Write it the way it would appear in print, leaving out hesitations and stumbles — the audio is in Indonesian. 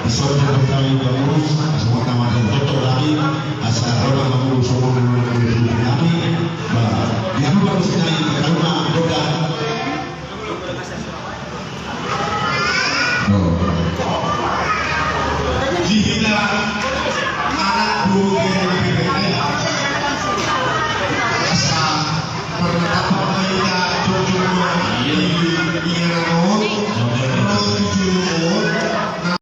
Soalnya kami pengurus semua taman dan cocok kami asal orang mengurus semua kami yang baru sekali karena boga jika anak buah